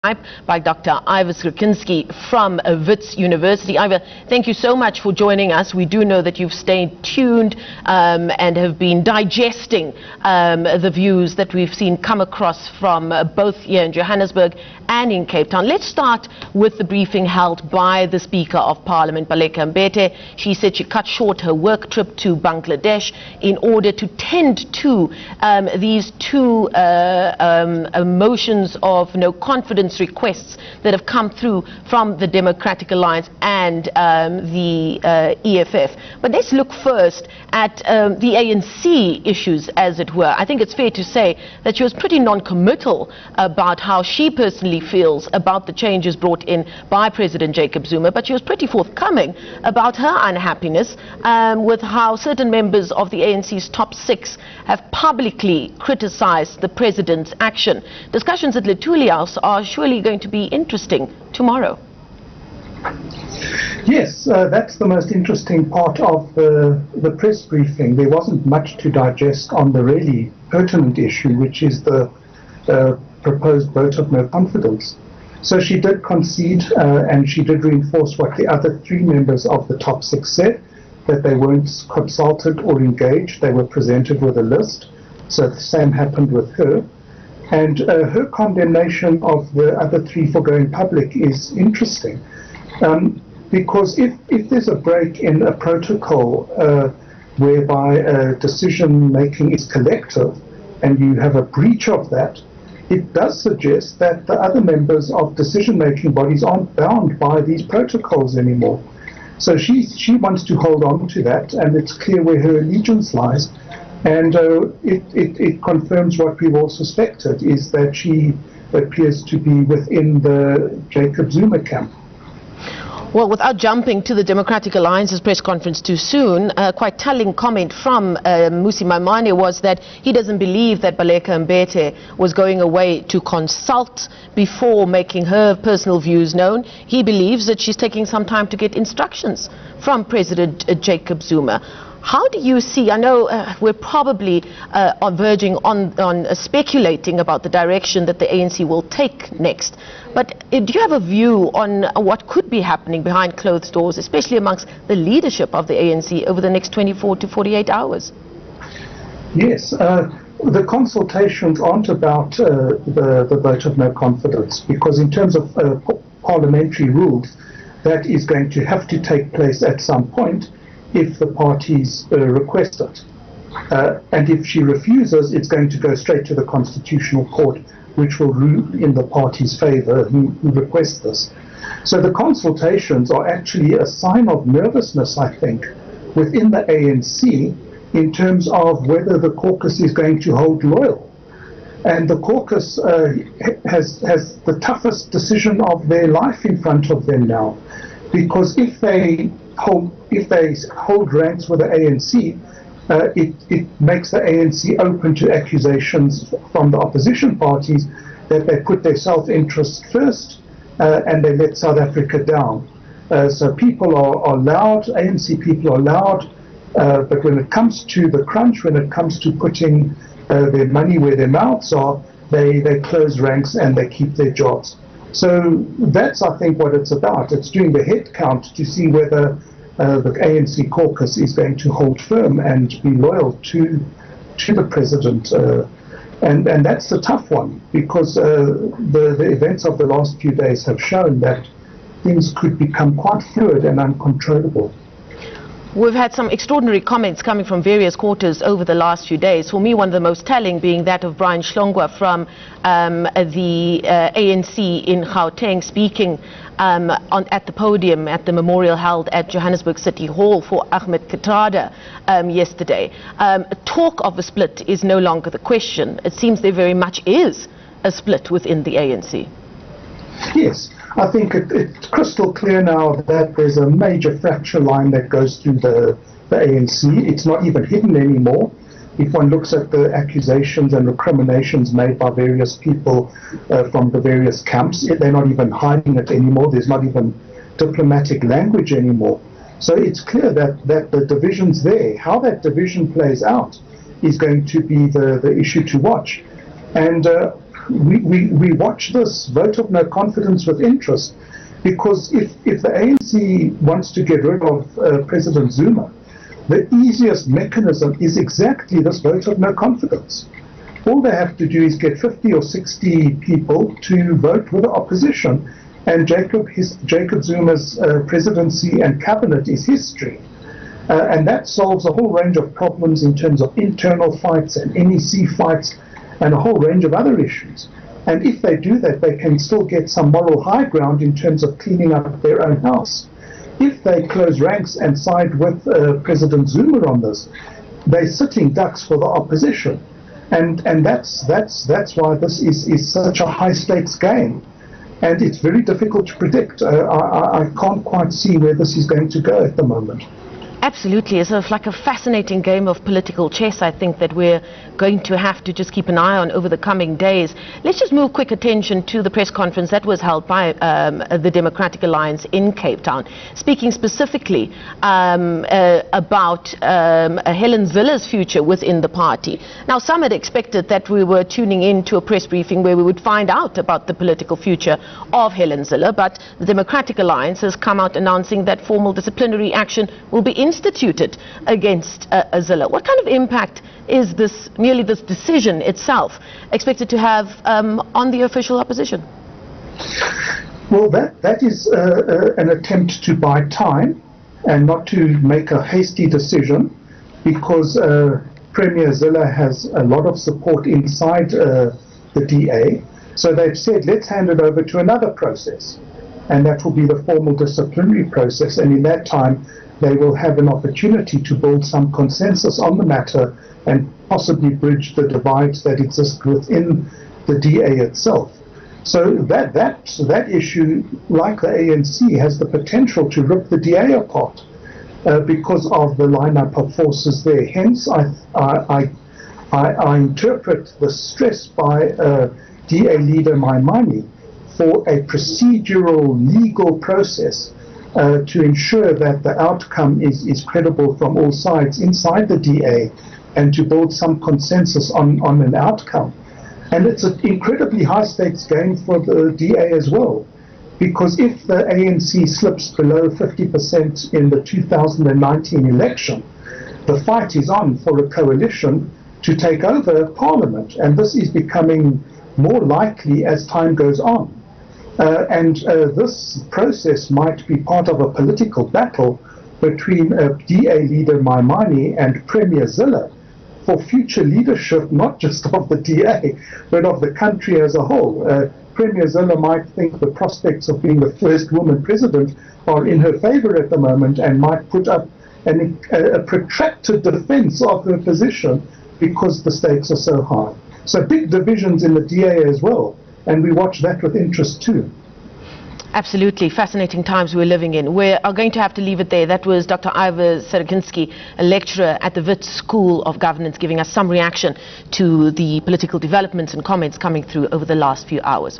by Dr. Iva Skrzyński from Wits University. Iva, thank you so much for joining us. We do know that you've stayed tuned and have been digesting the views that we've seen come across from both here in Johannesburg and in Cape Town. Let's start with the briefing held by the Speaker of Parliament, Baleka Mbete. She said she cut short her work trip to Bangladesh in order to tend to these two motions of no confidence requests that have come through from the Democratic Alliance and the EFF. But let's look first at the ANC issues, as it were. I think it's fair to say that she was pretty non-committal about how she personally feels about the changes brought in by President Jacob Zuma, but she was pretty forthcoming about her unhappiness with how certain members of the ANC's top six have publicly criticized the president's action. Discussions at Litulia are surely going to be interesting tomorrow. Yes, that's the most interesting part of the press briefing. There wasn't much to digest on the really pertinent issue, which is the proposed vote of no confidence. So she did concede and she did reinforce what the other three members of the top six said, that they weren't consulted or engaged. They were presented with a list. So the same happened with her. And her condemnation of the other three for going public is interesting. Because if there's a break in a protocol whereby decision making is collective and you have a breach of that, it does suggest that the other members of decision making bodies aren't bound by these protocols anymore. So she wants to hold on to that, and it's clear where her allegiance lies. And it confirms what we've all suspected, is that she appears to be within the Jacob Zuma camp. Well, without jumping to the Democratic Alliance's press conference too soon, a quite telling comment from Musi Maimane was that he doesn't believe that Baleka Mbete was going away to consult before making her personal views known. He believes that she's taking some time to get instructions from President Jacob Zuma. How do you see, I know we're probably verging on speculating about the direction that the ANC will take next, but do you have a view on what could be happening behind closed doors, especially amongst the leadership of the ANC over the next 24 to 48 hours? Yes, the consultations aren't about the vote of no confidence, because in terms of parliamentary rules, that is going to have to take place at some point if the parties request it. And if she refuses, it's going to go straight to the Constitutional Court, which will rule in the party's favor who requests this. So the consultations are actually a sign of nervousness, I think, within the ANC in terms of whether the caucus is going to hold loyal. And the caucus has the toughest decision of their life in front of them now, because if they hold ranks with the ANC, it makes the ANC open to accusations from the opposition parties that they put their self-interest first and they let South Africa down. So people are loud, ANC people are loud, but when it comes to the crunch, when it comes to putting their money where their mouths are, they close ranks and they keep their jobs. So that's, I think, what it's about. It's doing the head count to see whether the ANC caucus is going to hold firm and be loyal to the president. And that's the tough one, because the events of the last few days have shown that things could become quite fluid and uncontrollable. We've had some extraordinary comments coming from various quarters over the last few days. For me, one of the most telling being that of Brian Shlongwa from the ANC in Gauteng, speaking at the podium at the memorial held at Johannesburg City Hall for Ahmed Kathrada yesterday. Talk of a split is no longer the question. It seems there very much is a split within the ANC. Yes. I think it's crystal clear now that there's a major fracture line that goes through the ANC. It's not even hidden anymore. If one looks at the accusations and recriminations made by various people from the various camps, they're not even hiding it anymore. There's not even diplomatic language anymore. So it's clear that the division's there. How that division plays out is going to be the issue to watch. And we watch this vote of no confidence with interest, because if the ANC wants to get rid of President Zuma, the easiest mechanism is exactly this vote of no confidence. All they have to do is get 50 or 60 people to vote with the opposition, and Jacob Zuma's presidency and cabinet is history. And that solves a whole range of problems in terms of internal fights and NEC fights and a whole range of other issues. And if they do that, they can still get some moral high ground in terms of cleaning up their own house. If they close ranks and side with President Zuma on this, they're sitting ducks for the opposition. And that's why this is such a high stakes game. And it's very difficult to predict. I can't quite see where this is going to go at the moment. Absolutely. It's like a fascinating game of political chess, I think, that we're going to have to just keep an eye on over the coming days. Let's just move quick attention to the press conference that was held by the Democratic Alliance in Cape Town, speaking specifically about Helen Zilla's future within the party. Now, some had expected that we were tuning in to a press briefing where we would find out about the political future of Helen Zilla, but the Democratic Alliance has come out announcing that formal disciplinary action will be instituted against Zilla. What kind of impact is this, merely this decision itself, expected to have on the official opposition? Well, that is an attempt to buy time and not to make a hasty decision, because Premier Zilla has a lot of support inside the DA. So they've said, let's hand it over to another process, and that will be the formal disciplinary process. And in that time, they will have an opportunity to build some consensus on the matter and possibly bridge the divides that exist within the DA itself. So that issue, like the ANC, has the potential to rip the DA apart because of the lineup of forces there. Hence, I interpret the stress by DA leader Maimane for a procedural legal process to ensure that the outcome is credible from all sides inside the DA, and to build some consensus on an outcome. And it's an incredibly high-stakes game for the DA as well, because if the ANC slips below 50% in the 2019 election, the fight is on for a coalition to take over Parliament, and this is becoming more likely as time goes on. This process might be part of a political battle between DA leader Maimane and Premier Zilla for future leadership, not just of the DA, but of the country as a whole. Premier Zilla might think the prospects of being the first woman president are in her favor at the moment, and might put up a protracted defense of her position because the stakes are so high. So big divisions in the DA as well, and we watch that with interest too. Absolutely fascinating times we're living in. We are going to have to leave it there. That was Dr. Ivor Serekinski, a lecturer at the Wits School of Governance, giving us some reaction to the political developments and comments coming through over the last few hours.